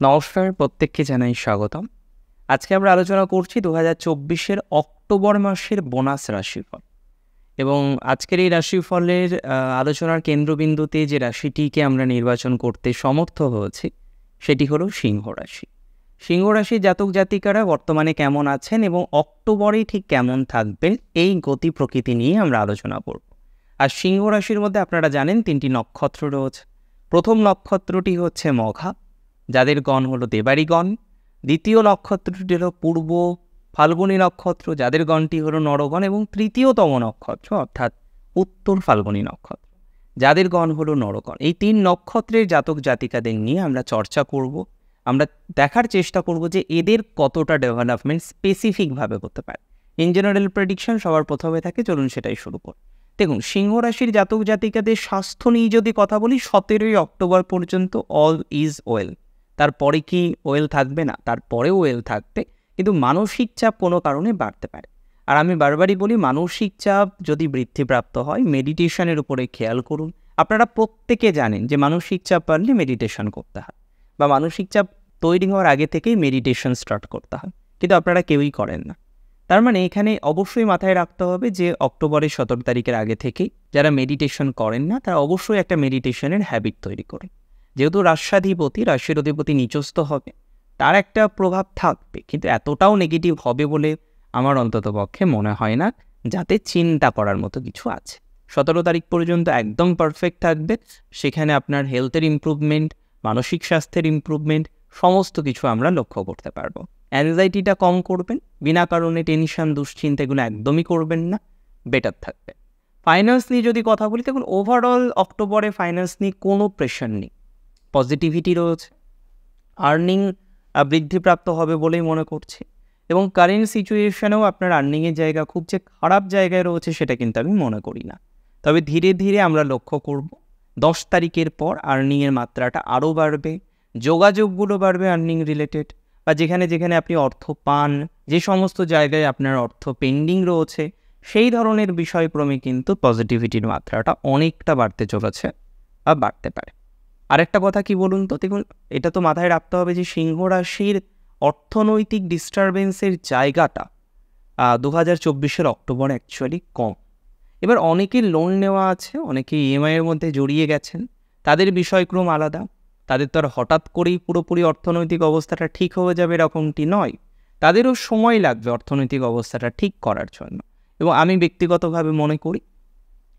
নমস্কার, প্রত্যেককে জানাই স্বাগতম। আজকে আমরা আলোচনা করছি 2024-এর অক্টোবর মাসের বোনাস রাশিফল। এবং আজকের এই রাশিফলের আলোচনার কেন্দ্রবিন্দুতে যে রাশিটিকে আমরা নির্বাচন করতে সমর্থ হয়েছি সেটি হলো সিংহ রাশি। সিংহ রাশির জাতক জাতিকারা বর্তমানে কেমন আছেন এবং অক্টোবরে ঠিক কেমন থাকবেন, এই গতি প্রকৃতি নিয়ে আমরা আলোচনা করব। আর সিংহ রাশির মধ্যে আপনারা জানেন 3টি নক্ষত্র রয়েছে। প্রথম নক্ষত্রটি হচ্ছে মঘা, যাদের গণ হলো দেবারী গণ। দ্বিতীয় নক্ষত্রটি হলো পূর্ব ফাল্গুনী নক্ষত্র, যাদের গণটি হলো নরগণ। এবং তৃতীয়তম নক্ষত্র অর্থাৎ উত্তর ফাল্গুনী নক্ষত্র, যাদের গণ হলো নরগণ। এই 3 নক্ষত্রের জাতক জাতিকাদের নিয়ে আমরা চর্চা করব। আমরা দেখার চেষ্টা করব যে এদের কতটা ডেভেলপমেন্ট স্পেসিফিকভাবে হতে পারে। ইন জেনারেল প্রেডিকশন সবার প্রথমে থাকে, চলুন সেটাই শুরু করি। দেখুন, সিংহ রাশির জাতক জাতিকাদের স্বাস্থ্য নিয়ে যদি কথা বলি, 17ই অক্টোবর পর্যন্ত অল ইজ ওয়েল। তারপরে কি ওয়েল থাকবে না? তারপরেও ওয়েল থাকবে, কিন্তু মানসিক চাপ কোনো কারণে বাড়তে পারে। আর আমি বারবারই বলি, মানসিক চাপ যদি বৃদ্ধিপ্রাপ্ত হয়, মেডিটেশনের উপরে খেয়াল করুন। আপনারা প্রত্যেকে জানেন যে মানসিক চাপ বাড়লে মেডিটেশন করতে হয়, বা মানসিক চাপ তৈরি হওয়ার আগে থেকেই মেডিটেশন স্টার্ট করতে হয়, কিন্তু আপনারা কেউই করেন না। তার মানে এখানে অবশ্যই মাথায় রাখতে হবে যে অক্টোবরের 17 তারিখের আগে থেকেই যারা মেডিটেশন করেন না, তারা অবশ্যই একটা মেডিটেশনের হ্যাবিট তৈরি করুন। যেহেতু রাশির অধিপতি নিচস্থ হবে, তার একটা প্রভাব থাকবে, কিন্তু এতটাও নেগেটিভ হবে বলে আমার অন্ততপক্ষে মনে হয় না, যাতে চিন্তা করার মতো কিছু আছে। 17 তারিখ পর্যন্ত একদম পারফেক্ট থাকবে। সেখানে আপনার হেলথের ইমপ্রুভমেন্ট, মানসিক স্বাস্থ্যের ইমপ্রুভমেন্ট, সমস্ত কিছু আমরা লক্ষ্য করতে পারবো। অ্যাংজাইটিটা কম করবেন, বিনা কারণে টেনশন দুশ্চিন্তা এগুলো একদমই করবেন না, বেটার থাকবে। ফাইন্যান্স নিয়ে যদি কথা বলি, দেখুন ওভারঅল অক্টোবরে ফাইন্যান্স নিয়ে কোনো প্রেশার নেই, পজিটিভিটি রয়েছে। আর্নিং বৃদ্ধিপ্রাপ্ত হবে বলেই মনে করছি, এবং কারেন্ট সিচুয়েশনেও আপনার আর্নিংয়ের জায়গা খুব যে খারাপ জায়গায় রয়েছে সেটা কিন্তু আমি মনে করি না। তবে ধীরে ধীরে আমরা লক্ষ্য করব 10 তারিখের পর আর্নিংয়ের মাত্রাটা আরও বাড়বে, যোগাযোগগুলো বাড়বে আর্নিং রিলেটেড, বা যেখানে যেখানে আপনি অর্থ পান, যে সমস্ত জায়গায় আপনার অর্থ পেন্ডিং রয়েছে, সেই ধরনের বিষয়ক্রমে কিন্তু পজিটিভিটির মাত্রাটা অনেকটা বাড়তে চলেছে বা বাড়তে পারে। আরেকটা কথা কি বলুন তো, দেখুন এটা তো মাথায় রাখতে হবে যে সিংহ রাশির অর্থনৈতিক ডিস্টারবেন্সের জায়গাটা 2024-এর অক্টোবর অ্যাকচুয়ালি কম। এবার অনেকের লোন নেওয়া আছে, অনেকে ইএমআইয়ের মধ্যে জড়িয়ে গেছেন, তাদের বিষয়ক্রম আলাদা। তাদের তো আর হঠাৎ করেই পুরোপুরি অর্থনৈতিক অবস্থাটা ঠিক হয়ে যাবে এরকমটি নয়, তাদেরও সময় লাগবে অর্থনৈতিক অবস্থাটা ঠিক করার জন্য। এবং আমি ব্যক্তিগতভাবে মনে করি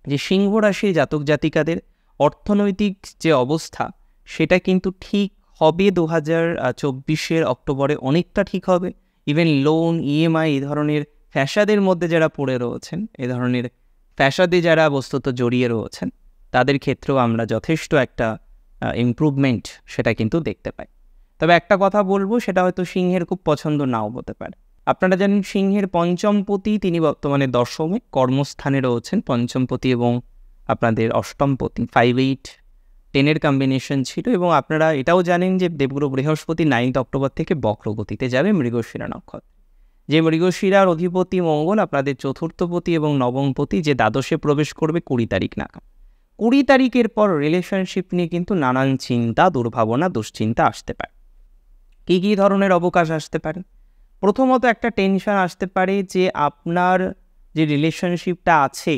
যে সিংহ রাশির জাতক জাতিকাদের অর্থনৈতিক যে অবস্থা সেটা কিন্তু ঠিক হবে 2024-এর অক্টোবরে, অনেকটা ঠিক হবে। ইভেন লোন, ইএমআই এই ধরনের ফ্যাসাদের মধ্যে যারা পড়ে রয়েছেন, এ ধরনের ফ্যাসাদে যারা বস্তুত জড়িয়ে রয়েছেন, তাদের ক্ষেত্রেও আমরা যথেষ্ট একটা ইমপ্রুভমেন্ট সেটা কিন্তু দেখতে পাই। তবে একটা কথা বলবো, সেটা হয়তো সিংহের খুব পছন্দ নাও হতে পারে। আপনারা জানেন সিংহের পঞ্চমপতি তিনি বর্তমানে দশমে কর্মস্থানে রয়েছেন। পঞ্চমপতি এবং আপনাদের অষ্টমপতি 5-8-10-এর কম্বিনেশন ছিল। এবং আপনারা এটাও জানেন যে দেবগুরু বৃহস্পতি 9 অক্টোবর থেকে বক্রগতিতে যাবে মৃগশিরা নক্ষত্র। যে মৃগশিরার অধিপতি মঙ্গল আপনাদের চতুর্থপতি এবং নবমপতি, যে দ্বাদশে প্রবেশ করবে 20 তারিখ নাগাদ। 20 তারিখের পর রিলেশনশিপ নিয়ে কিন্তু নানান চিন্তা, দুর্ভাবনা, দুশ্চিন্তা আসতে পারে। কী কী ধরনের অবকাশ আসতে পারে? প্রথমত একটা টেনশন আসতে পারে যে আপনার যে রিলেশনশিপটা আছে,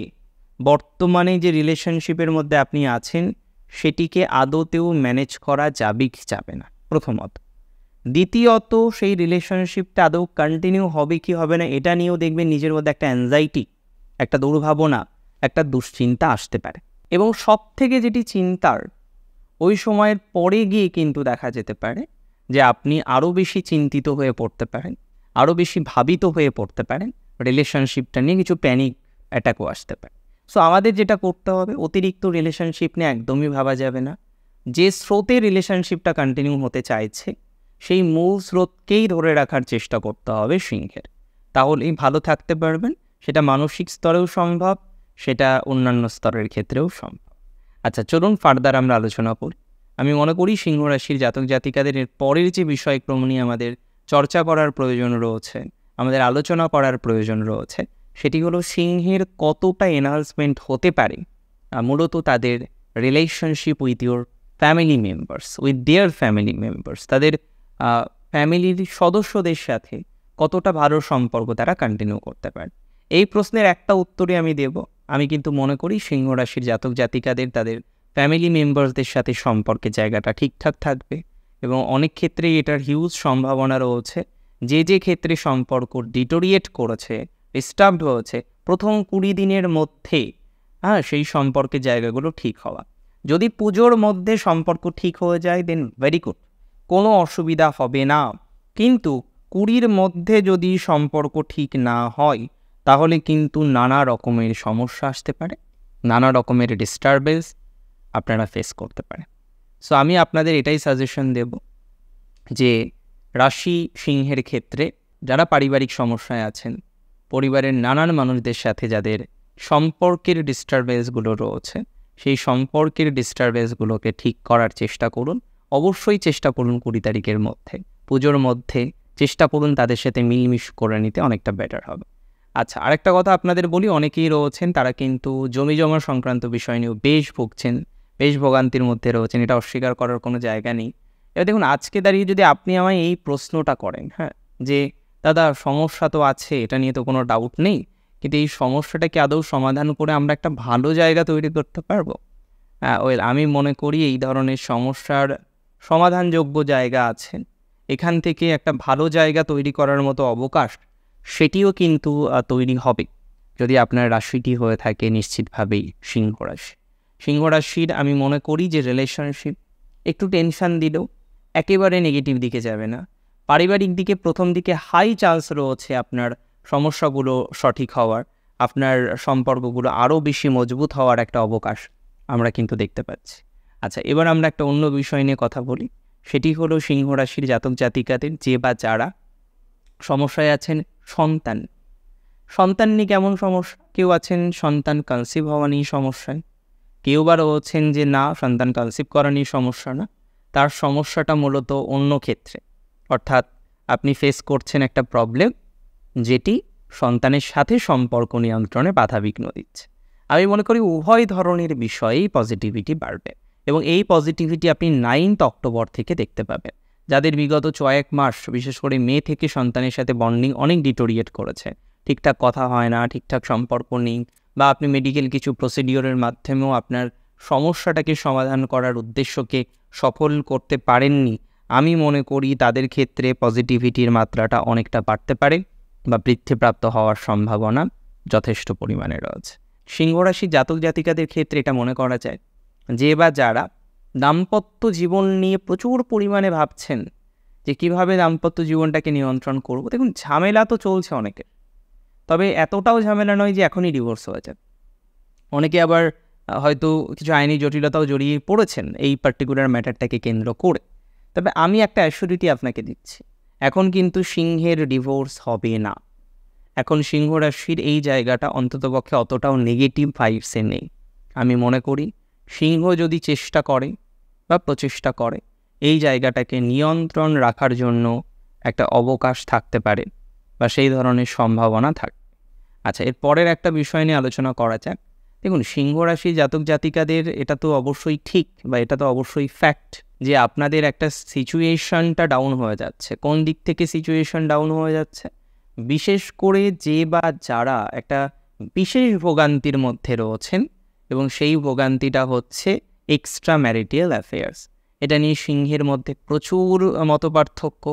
বর্তমানে যে রিলেশনশিপের মধ্যে আপনি আছেন, সেটিকে আদতেও ম্যানেজ করা যাবে কি যাবে না, প্রথমত। দ্বিতীয়ত, সেই রিলেশনশিপটা আদৌ কন্টিনিউ হবে কি হবে না, এটা নিয়েও দেখবেন নিজের মধ্যে একটা অ্যাংজাইটি, একটা দুর্ভাবনা, একটা দুশ্চিন্তা আসতে পারে। এবং সব থেকে যেটি চিন্তার, ওই সময়ের পরে গিয়ে কিন্তু দেখা যেতে পারে যে আপনি আরও বেশি চিন্তিত হয়ে পড়তে পারেন, আরও বেশি ভাবিত হয়ে পড়তে পারেন, রিলেশনশিপটা নিয়ে কিছু প্যানিক অ্যাটাকও আসতে পারে। সো আমাদের যেটা করতে হবে, অতিরিক্ত রিলেশনশিপ নিয়ে একদমই ভাবা যাবে না। যে স্রোতে রিলেশনশিপটা কন্টিনিউ হতে চাইছে, সেই মূল স্রোতকেই ধরে রাখার চেষ্টা করতে হবে সিংহের। তাহলেই ভালো থাকতে পারবেন। সেটা মানসিক স্তরেও সম্ভব, সেটা অন্যান্য স্তরের ক্ষেত্রেও সম্ভব। আচ্ছা, চলুন ফার্দার আমরা আলোচনা করি। আমি মনে করি সিংহ রাশির জাতক জাতিকাদের এর পরের যে বিষয়ক্রম নিয়ে আমাদের চর্চা করার প্রয়োজন রয়েছে, আমাদের আলোচনা করার প্রয়োজন রয়েছে, সেটি হলো সিংহের কতটা এনহান্সমেন্ট হতে পারে মূলত তাদের relationship with your family members, with their family members, তাদের ফ্যামিলির সদস্যদের সাথে কতটা ভালো সম্পর্ক তারা কন্টিনিউ করতে পারে। এই প্রশ্নের একটা উত্তরই আমি দেব। আমি কিন্তু মনে করি সিংহ রাশির জাতক জাতিকাদের তাদের ফ্যামিলি মেম্বার্সদের সাথে সম্পর্কের জায়গাটা ঠিকঠাক থাকবে এবং অনেক ক্ষেত্রেই এটার হিউজ সম্ভাবনা রয়েছে যে ক্ষেত্রে সম্পর্ক ডিটোরিয়েট করেছে, ডিস্টার্বড হয়েছে, প্রথম 20 দিনের মধ্যে সেই সম্পর্কের জায়গাগুলো ঠিক হওয়া। যদি পুজোর মধ্যে সম্পর্ক ঠিক হয়ে যায় দেন ভেরি গুড, কোনো অসুবিধা হবে না। কিন্তু 20-র মধ্যে যদি সম্পর্ক ঠিক না হয় তাহলে কিন্তু নানা রকমের সমস্যা আসতে পারে, নানা রকমের ডিস্টারবেন্স আপনারা ফেস করতে পারেন। সো আমি আপনাদের এটাই সাজেশন দেব যে রাশি সিংহের ক্ষেত্রে যারা পারিবারিক সমস্যায় আছেন, পরিবারের নানান মানুষদের সাথে যাদের সম্পর্কের ডিস্টারবেন্সগুলো রয়েছে, সেই সম্পর্কের ডিস্টারবেন্সগুলোকে ঠিক করার চেষ্টা করুন। অবশ্যই চেষ্টা করুন 20 তারিখের মধ্যে, পুজোর মধ্যে চেষ্টা করুন তাদের সাথে মিলমিশ করে নিতে, অনেকটা বেটার হবে। আচ্ছা, আরেকটা কথা আপনাদের বলি, অনেকেই রয়েছেন তারা কিন্তু জমি জমা সংক্রান্ত বিষয় নিয়েও বেশ ভুগছেন, বেশ ভোগান্তির মধ্যে রয়েছেন, এটা অস্বীকার করার কোনো জায়গা নেই। এবার দেখুন, আজকে দাঁড়িয়ে যদি আপনি আমায় এই প্রশ্নটা করেন, যে দাদা সমস্যা তো আছে, এটা নিয়ে তো কোনো ডাউট নেই, কিন্তু এই সমস্যাটাকে আদৌ সমাধান করে আমরা একটা ভালো জায়গা তৈরি করতে পারবো? আমি মনে করি এই ধরনের সমস্যার সমাধানযোগ্য জায়গা আছে, এখান থেকে একটা ভালো জায়গা তৈরি করার মতো অবকাশ সেটিও কিন্তু তৈরি হবে যদি আপনার রাশিটি হয়ে থাকে নিশ্চিতভাবেই সিংহ রাশি। সিংহ রাশির আমি মনে করি যে রিলেশনশিপ একটু টেনশান দিলেও একেবারে নেগেটিভ দিকে যাবে না। পারিবারিক দিকে প্রথম দিকে হাই চান্স রয়েছে আপনার সমস্যাগুলো সঠিক হওয়ার, আপনার সম্পর্কগুলো আরও বেশি মজবুত হওয়ার একটা অবকাশ আমরা কিন্তু দেখতে পাচ্ছি। আচ্ছা, এবার আমরা একটা অন্য বিষয় নিয়ে কথা বলি, সেটি হলো সিংহ রাশির জাতক জাতিকাদের যে বা যারা সমস্যায় আছেন সন্তান নিয়ে কেমন সমস্যা। কেউ আছেন সন্তান কনসিভ হওয়া নিয়ে সমস্যায়, কেউ বা রয়েছেন যে না সন্তান কনসিভ করা নিয়ে সমস্যা না, তার সমস্যাটা মূলত অন্য ক্ষেত্রে, অর্থাৎ আপনি ফেস করছেন একটা প্রবলেম যেটি সন্তানের সাথে সম্পর্ক নিয়ন্ত্রণে বাধাবিঘ্ন দিচ্ছে। আমি মনে করি উভয় ধরনের বিষয়েই পজিটিভিটি বাড়বে এবং এই পজিটিভিটি আপনি 9 অক্টোবর থেকে দেখতে পাবেন। যাদের বিগত 1 মাস বিশেষ করে মে থেকে সন্তানের সাথে বন্ডিং অনেক ডিটোরিয়েট করেছে, ঠিকঠাক কথা হয় না, ঠিকঠাক সম্পর্ক নেই, বা আপনি মেডিকেল কিছু প্রসিডিওরের মাধ্যমেও আপনার সমস্যাটাকে সমাধান করার উদ্দেশ্যকে সফল করতে পারেননি, আমি মনে করি তাদের ক্ষেত্রে পজিটিভিটির মাত্রাটা অনেকটা বাড়তে পারে বা বৃদ্ধিপ্রাপ্ত হওয়ার সম্ভাবনা যথেষ্ট পরিমাণে রয়েছে। সিংহরাশি জাতক জাতিকাদের ক্ষেত্রে এটা মনে করা যায় যে বা যারা দাম্পত্য জীবন নিয়ে প্রচুর পরিমাণে ভাবছেন যে কিভাবে দাম্পত্য জীবনটাকে নিয়ন্ত্রণ করব। দেখুন, ঝামেলা তো চলছে অনেকে, তবে এতটাও ঝামেলা নয় যে এখনই ডিভোর্স হয়ে যাবে। অনেকে আবার হয়তো কিছু আইনি জটিলতাও জড়িয়ে পড়েছেন এই পার্টিকুলার ম্যাটারটাকে কেন্দ্র করে। তবে আমি একটা অ্যাসিউরিটি আপনাকে দিচ্ছি, এখন কিন্তু সিংহের ডিভোর্স হবে না। এখন সিংহ রাশির এই জায়গাটা অন্ততপক্ষে অতটাও নেগেটিভ ভাইবসে নেই। আমি মনে করি সিংহ যদি চেষ্টা করে বা প্রচেষ্টা করে এই জায়গাটাকে নিয়ন্ত্রণ রাখার জন্য একটা অবকাশ থাকতে পারে বা সেই ধরনের সম্ভাবনা থাকে। আচ্ছা, এর পরের একটা বিষয় নিয়ে আলোচনা করা যাক। দেখুন, সিংহ রাশি জাতক জাতিকাদের এটা তো অবশ্যই ঠিক বা এটা তো অবশ্যই ফ্যাক্ট যে আপনাদের একটা সিচুয়েশনটা ডাউন হয়ে যাচ্ছে। কোন দিক থেকে সিচুয়েশন ডাউন হয়ে যাচ্ছে? বিশেষ করে যে বা যারা একটা বিশেষ ভোগান্তির মধ্যে রয়েছেন এবং সেই ভোগান্তিটা হচ্ছে এক্সট্রা ম্যারিটাল অ্যাফেয়ার্স। এটা নিয়ে সিংহের মধ্যে প্রচুর মতপার্থক্য,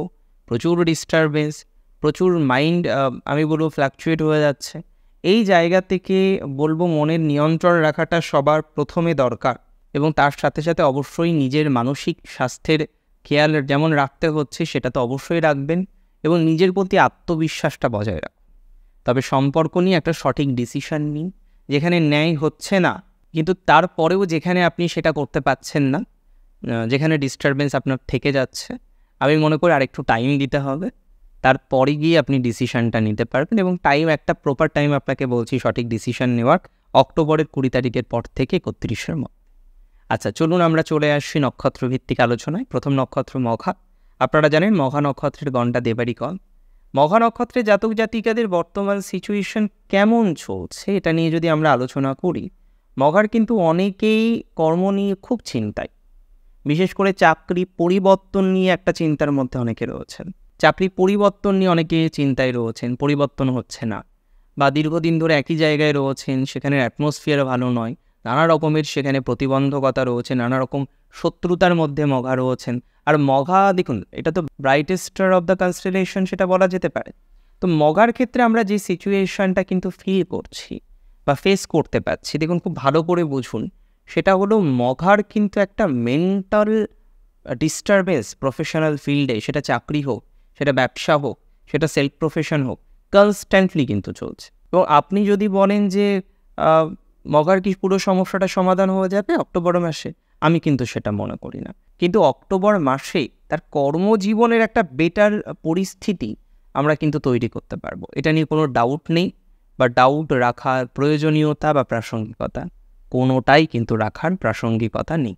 প্রচুর ডিস্টারবেন্স, প্রচুর মাইন্ড আমি বলবো ফ্ল্যাকচুয়েট হয়ে যাচ্ছে। এই জায়গা থেকে বলবো মনের নিয়ন্ত্রণ রাখাটা সবার প্রথমে দরকার এবং তার সাথে সাথে অবশ্যই নিজের মানসিক স্বাস্থ্যের খেয়াল যেমন রাখতে হচ্ছে সেটা তো অবশ্যই রাখবেন এবং নিজের প্রতি আত্মবিশ্বাসটা বজায় রাখুন। তবে সম্পর্ক নিয়ে একটা সঠিক ডিসিশন নিন, যেখানে ন্যায় হচ্ছে না কিন্তু তারপরেও যেখানে আপনি সেটা করতে পারছেন না, যেখানে ডিস্টারবেন্স আপনার থেকে যাচ্ছে, আমি মনে করি আরেকটু টাইম দিতে হবে, তারপরে গিয়ে আপনি ডিসিশনটা নিতে পারবেন এবং টাইম একটা প্রপার টাইম আপনাকে বলছি সঠিক ডিসিশন নেওয়ার, অক্টোবরের 20 তারিখের পর থেকে 31-এর মধ্যে। আচ্ছা, চলুন আমরা চলে আসছি নক্ষত্রভিত্তিক আলোচনায়। প্রথম নক্ষত্র মঘা। আপনারা জানেন মঘা নক্ষত্রের গণটা দেবারিকন। মঘা নক্ষত্রের জাতক জাতিকাদের বর্তমান সিচুয়েশন কেমন চলছে এটা নিয়ে যদি আমরা আলোচনা করি, মঘার কিন্তু অনেকেই কর্ম নিয়ে খুব চিন্তায়, বিশেষ করে চাকরি পরিবর্তন নিয়ে একটা চিন্তার মধ্যে অনেকে রয়েছেন, চাকরি পরিবর্তন নিয়ে অনেকে চিন্তায় রয়েছেন, পরিবর্তন হচ্ছে না, বা দীর্ঘদিন ধরে একই জায়গায় রয়েছেন, সেখানে অ্যাটমসফিয়ার ভালো নয়, নানা রকমের সেখানে প্রতিবন্ধকতা রয়েছে, নানা রকম শত্রুতার মধ্যে মঘা রয়েছেন। আর মঘা দেখুন, এটা তো brightest star of the constellation, সেটা বলা যেতে পারে। তো মঘার ক্ষেত্রে আমরা যে সিচুয়েশনটা কিন্তু ফিল করছি বা ফেস করতে পারছি, দেখুন খুব ভালো করে বুঝুন, সেটা হলো মঘার কিন্তু একটা মেন্টাল ডিস্টারবেন্স প্রফেশনাল ফিল্ডে, সেটা চাকরি হোক, সেটা ব্যবসা হোক, সেটা সেলফ প্রফেশন হোক, কনস্ট্যান্টলি কিন্তু চলছে। এবং আপনি যদি বলেন যে মঘার কি পুরো সমস্যাটা সমাধান হয়ে যাবে অক্টোবর মাসে, আমি কিন্তু সেটা মনে করি না। কিন্তু অক্টোবর মাসে তার কর্মজীবনের একটা বেটার পরিস্থিতি আমরা কিন্তু তৈরি করতে পারবো, এটা নিয়ে কোনো ডাউট নেই, বা ডাউট রাখার প্রয়োজনীয়তা বা প্রাসঙ্গিকতা কোনোটাই কিন্তু রাখার প্রাসঙ্গিকতা নেই।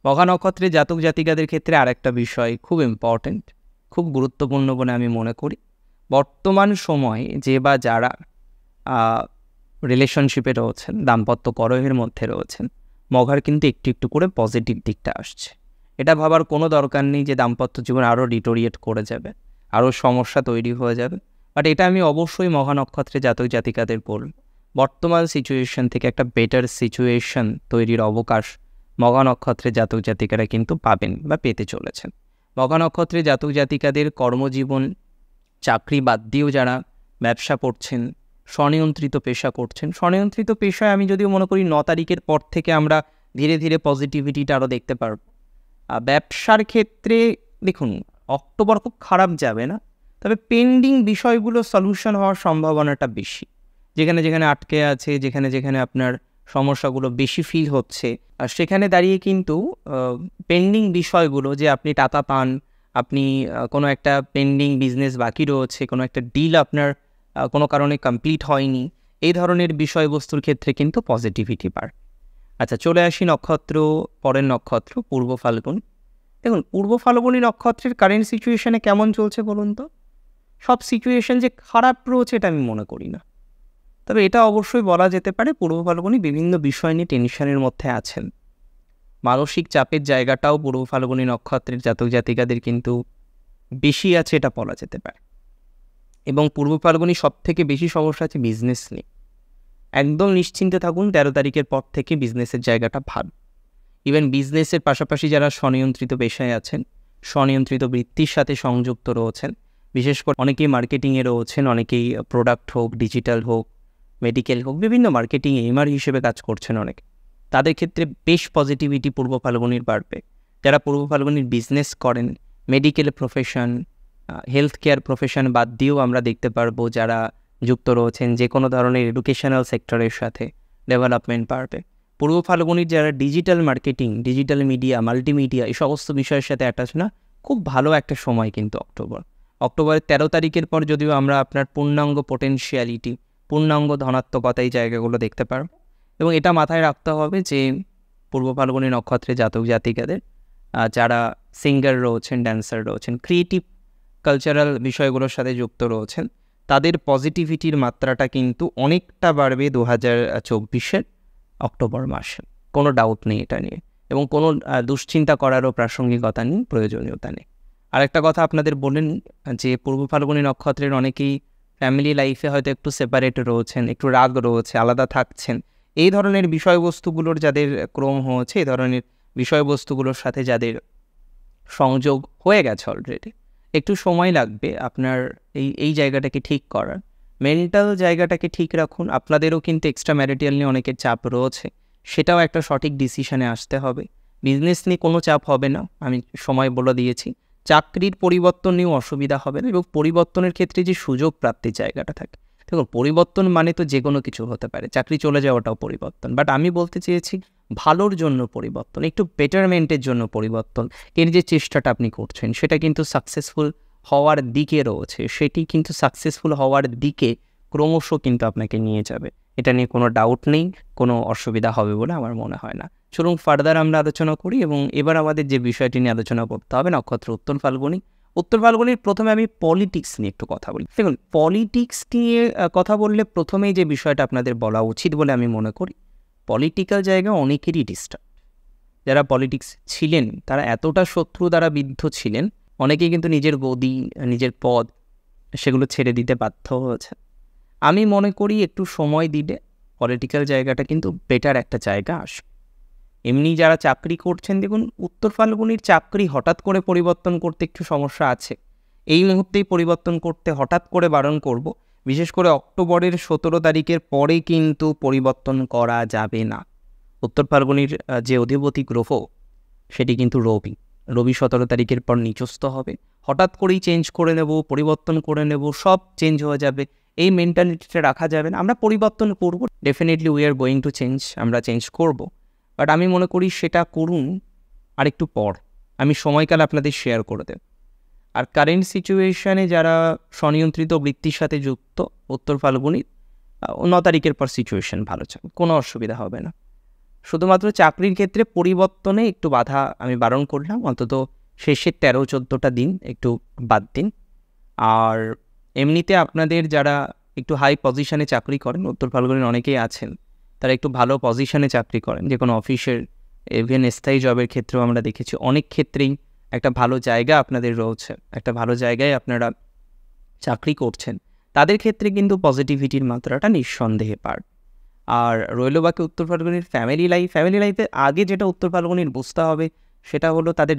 মঘা নক্ষত্রে জাতক জাতিকাদের ক্ষেত্রে আরেকটা বিষয় খুব ইম্পর্ট্যান্ট, খুব গুরুত্বপূর্ণ বলে আমি মনে করি। বর্তমান সময়ে যে বা যারা রিলেশনশিপে রয়েছেন, দাম্পত্য কলহের মধ্যে রয়েছেন, মঘার কিন্তু একটু একটু করে পজিটিভ দিকটা আসছে। এটা ভাবার কোনো দরকার নেই যে দাম্পত্য জীবন আরও ডিটোরিয়েট করে যাবে, আরও সমস্যা তৈরি হয়ে যাবে। বাট এটা আমি অবশ্যই মঘা নক্ষত্রে জাতক জাতিকাদের বলব, বর্তমান সিচুয়েশন থেকে একটা বেটার সিচুয়েশন তৈরির অবকাশ মঘা নক্ষত্রে জাতক জাতিকারা কিন্তু পাবেন বা পেতে চলেছেন। মঘা নক্ষত্রে জাতক জাতিকাদের কর্মজীবন, চাকরি বাদ দিয়েও যারা ব্যবসা করছেন, স্বনিয়ন্ত্রিত পেশা করছেন, স্বনিয়ন্ত্রিত পেশায় আমি যদিও মনে করি 9 তারিখের পর থেকে আমরা ধীরে ধীরে পজিটিভিটিটা আরও দেখতে পারব। ব্যবসার ক্ষেত্রে দেখুন, অক্টোবর খুব খারাপ যাবে না, তবে পেন্ডিং বিষয়গুলো সলিউশন হওয়ার সম্ভাবনাটা বেশি। যেখানে যেখানে আটকে আছে, যেখানে যেখানে আপনার সমস্যাগুলো বেশি ফিল হচ্ছে, আর সেখানে দাঁড়িয়ে কিন্তু পেন্ডিং বিষয়গুলো, যে আপনি টাকা পান, আপনি কোনো একটা পেন্ডিং বিজনেস বাকি রয়েছে, কোনো একটা ডিল আপনার কোনো কারণে কমপ্লিট হয়নি, এই ধরনের বিষয়বস্তুর ক্ষেত্রে কিন্তু পজিটিভিটি বাড়ে। আচ্ছা, চলে আসি নক্ষত্র, পরের নক্ষত্র পূর্ব ফাল্গুন। দেখুন, পূর্ব ফাল্গুনী নক্ষত্রের কারেন্ট সিচুয়েশনে কেমন চলছে বলুন তো? সব সিচুয়েশন যে খারাপ রয়েছে এটা আমি মনে করি না, তবে এটা অবশ্যই বলা যেতে পারে পূর্ব ফাল্গুনী বিভিন্ন বিষয় নিয়ে টেনশনের মধ্যে আছেন। মানসিক চাপের জায়গাটাও পূর্ব ফাল্গুনী নক্ষত্রের জাতক জাতিকাদের কিন্তু বেশি আছে, এটা বলা যেতে পারে। এবং পূর্ব ফাল্গুনী সব থেকে বেশি সমস্যা আছে বিজনেস নিয়ে। একদম নিশ্চিন্তে থাকুন, 13 তারিখের পর থেকে বিজনেসের জায়গাটা ভালো। ইভেন বিজনেসের পাশাপাশি যারা স্বনিয়ন্ত্রিত পেশায় আছেন, স্বনিয়ন্ত্রিত বৃত্তির সাথে সংযুক্ত রয়েছেন, বিশেষ করে অনেকেই মার্কেটিংয়ে রয়েছেন, অনেকেই প্রোডাক্ট হোক, ডিজিটাল হোক, মেডিকেল হোক, বিভিন্ন মার্কেটিংয়ে এমআর হিসেবে কাজ করছেন অনেকে, তাদের ক্ষেত্রে বেশ পজিটিভিটি পূর্ব ফাল্গুনির বাড়বে। যারা পূর্ব ফাল্গুনির বিজনেস করেন, medical profession, health care profession বাদ দিয়েও আমরা দেখতে পারবো যারা যুক্ত রয়েছেন যে কোনো ধরনের এডুকেশনাল সেক্টরের সাথে, ডেভেলপমেন্ট বাড়বে। পূর্ব ফাল্গুনির যারা digital marketing, digital media, multimedia এই সমস্ত বিষয়ের সাথে অ্যাটাচ না, খুব ভালো একটা সময় কিন্তু অক্টোবরের 13 তারিখের পর যদিও আমরা আপনার পূর্ণাঙ্গ পোটেনশিয়ালিটি, পূর্ণাঙ্গ ধনাত্মকতা এই জায়গাগুলো দেখতে পারব। এবং এটা মাথায় রাখতে হবে যে পূর্ব ফাল্গুনী নক্ষত্রে জাতক জাতিকাদের যারা সিঙ্গার রয়েছেন, ড্যান্সার রয়েছেন, ক্রিয়েটিভ কালচারাল বিষয়গুলোর সাথে যুক্ত রয়েছেন, তাদের পজিটিভিটির মাত্রাটা কিন্তু অনেকটা বাড়বে 2024-এর অক্টোবর মাসে, কোনো ডাউট নেই এটা নিয়ে, এবং কোনো দুশ্চিন্তা করারও প্রাসঙ্গিকতা নেই, প্রয়োজনীয়তা নেই। আরেকটা কথা আপনাদের বলেন যে পূর্ব ফাল্গুনী নক্ষত্রের অনেকেই ফ্যামিলি লাইফে হয়তো একটু সেপারেট রয়েছেন, একটু রাগ রয়েছে, আলাদা থাকছেন, এই ধরনের বিষয়বস্তুগুলোর যাদের ক্রম হয়েছে, এই ধরনের বিষয়বস্তুগুলোর সাথে যাদের সংযোগ হয়ে গেছে অলরেডি, একটু সময় লাগবে আপনার এই জায়গাটাকে ঠিক করার। মেন্টাল জায়গাটাকে ঠিক রাখুন। আপনাদেরও কিন্তু এক্সট্রা ম্যারিটাল নিয়ে অনেকের চাপ রয়েছে, সেটাও একটা সঠিক ডিসিশনে আসতে হবে। বিজনেস নিয়ে কোনো চাপ হবে না, আমি সময় বলে দিয়েছি। চাকরির পরিবর্তন নিয়েও অসুবিধা হবে না, এবং পরিবর্তনের ক্ষেত্রে যে সুযোগ প্রাপ্তির জায়গাটা থাকে, দেখুন পরিবর্তন মানে তো যে কোনো কিছু হতে পারে, চাকরি চলে যাওয়াটাও পরিবর্তন, বাট আমি বলতে চেয়েছি ভালোর জন্য পরিবর্তন, একটু বেটারমেন্টের জন্য পরিবর্তন। এর যে চেষ্টাটা আপনি করছেন সেটা কিন্তু সাকসেসফুল হওয়ার দিকে রয়েছে, সেটি কিন্তু সাকসেসফুল হওয়ার দিকে ক্রমশ কিন্তু আপনাকে নিয়ে যাবে, এটা নিয়ে কোনো ডাউট নেই, কোনো অসুবিধা হবে বলে আমার মনে হয় না। চলুন ফার্দার আমরা আলোচনা করি, এবং এবার আমাদের যে বিষয়টি নিয়ে আলোচনা করতে হবে নক্ষত্র উত্তর ফাল্গুনী। উত্তর ফাল্গুনীর প্রথমে আমি পলিটিক্স নিয়ে একটু কথা বলি। দেখুন, পলিটিক্স নিয়ে কথা বললে প্রথমেই যে বিষয়টা আপনাদের বলা উচিত বলে আমি মনে করি, পলিটিক্যাল জায়গায় অনেকেরই ডিস্টার্ব, যারা পলিটিক্স ছিলেন তারা এতটা শত্রু দ্বারা বিদ্ধ ছিলেন, অনেকেই কিন্তু নিজের গদি, নিজের পদ সেগুলো ছেড়ে দিতে বাধ্য হয়েছে। আমি মনে করি একটু সময় দিলে পলিটিক্যাল জায়গাটা কিন্তু বেটার একটা জায়গা আসবে। এমনি যারা চাকরি করছেন, দেখুন উত্তর ফাল্গুনির চাকরি হঠাৎ করে পরিবর্তন করতে একটু সমস্যা আছে। এই মুহূর্তেই পরিবর্তন করতে হঠাৎ করে বারণ করব, বিশেষ করে অক্টোবরের 17 তারিখের পরে কিন্তু পরিবর্তন করা যাবে না। উত্তর ফাল্গুনির যে অধিপতি গ্রহ সেটি কিন্তু রবি। রবি 17 তারিখের পর নিচস্থ হবে। হঠাৎ করেই চেঞ্জ করে নেব, পরিবর্তন করে নেব, সব চেঞ্জ হয়ে যাবে, এই মেন্টালিটিটা রাখা যাবে না। আমরা পরিবর্তন করব, definitely we are going to change, আমরা চেঞ্জ করব, বাট আমি মনে করি সেটা করুন আরেকটু পর। আমি সময়কাল আপনাদের শেয়ার করে দেব। আর কারেন্ট সিচুয়েশানে যারা স্বনিয়ন্ত্রিত বৃত্তির সাথে যুক্ত উত্তর ফাল্গুনির 9 তারিখের পর সিচুয়েশান ভালো চলবে, কোনো অসুবিধা হবে না। শুধুমাত্র চাকরির ক্ষেত্রে পরিবর্তনে একটু বাধা আমি বারণ করলাম, অন্তত শেষের 13-14টা দিন একটু বাদ দিন। আর এমনিতে আপনাদের যারা একটু হাই পজিশানে চাকরি করেন, উত্তর ফাল্গুনির অনেকেই আছেন, তারা একটু ভালো পজিশানে চাকরি করেন, যে কোনো অফিসের, ইভেন স্থায়ী জবের ক্ষেত্রেও আমরা দেখেছি অনেক ক্ষেত্রেই একটা ভালো জায়গা আপনাদের রয়েছে, একটা ভালো জায়গায় আপনারা চাকরি করছেন, তাদের ক্ষেত্রে কিন্তু পজিটিভিটির মাত্রাটা নিঃসন্দেহে বাড়বে। আর রইল বাকি উত্তর ফাল্গুনির ফ্যামিলি লাইফে আগে যেটা উত্তর ফাল্গুনির বুঝতে হবে সেটা হলো তাদের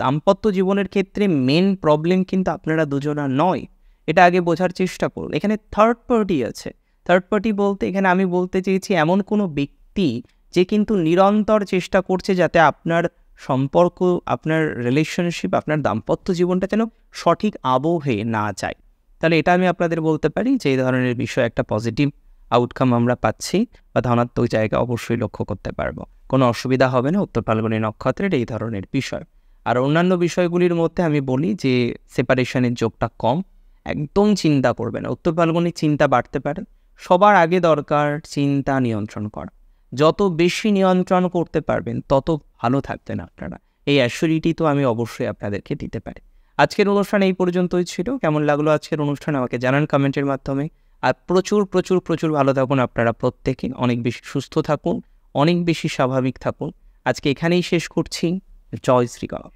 দাম্পত্য জীবনের ক্ষেত্রে মেন প্রবলেম কিন্তু আপনারা দুজনা নয়, এটা আগে বোঝার চেষ্টা করুন। এখানে থার্ড পার্টি আছে। থার্ড পার্টি বলতে এখানে আমি বলতে চেয়েছি এমন কোনো ব্যক্তি যে কিন্তু নিরন্তর চেষ্টা করছে যাতে আপনার সম্পর্ক, আপনার রিলেশনশিপ, আপনার দাম্পত্য জীবনটা যেন সঠিক আবহে না যায়। তাহলে এটা আমি আপনাদের বলতে পারি যে এই ধরনের বিষয় একটা পজিটিভ আউটকাম আমরা পাচ্ছি, বা ধনাত্মক জায়গা অবশ্যই লক্ষ্য করতে পারবো। কোনো অসুবিধা হবে না উত্তর ফাল্গুনি নক্ষত্রের এই ধরনের বিষয়। আর অন্যান্য বিষয়গুলির মধ্যে আমি বলি যে সেপারেশনের যোগটা কম, একদম চিন্তা করবে না। উত্তর ফাল্গুনির চিন্তা বাড়তে পারে, সবার আগে দরকার চিন্তা নিয়ন্ত্রণ করা। যত বেশি নিয়ন্ত্রণ করতে পারবেন তত ভালো থাকবেন আপনারা, এই অ্যাসিউরিটি তো আমি অবশ্যই আপনাদেরকে দিতে পারি। আজকের অনুষ্ঠান এই পর্যন্তই ছিল। কেমন লাগলো আজকের অনুষ্ঠান আমাকে জানান কমেন্টের মাধ্যমে। আর প্রচুর প্রচুর প্রচুর ভালো থাকুন আপনারা প্রত্যেকে, অনেক বেশি সুস্থ থাকুন, অনেক বেশি স্বাভাবিক থাকুন। আজকে এখানেই শেষ করছি। জয় শ্রীরাম।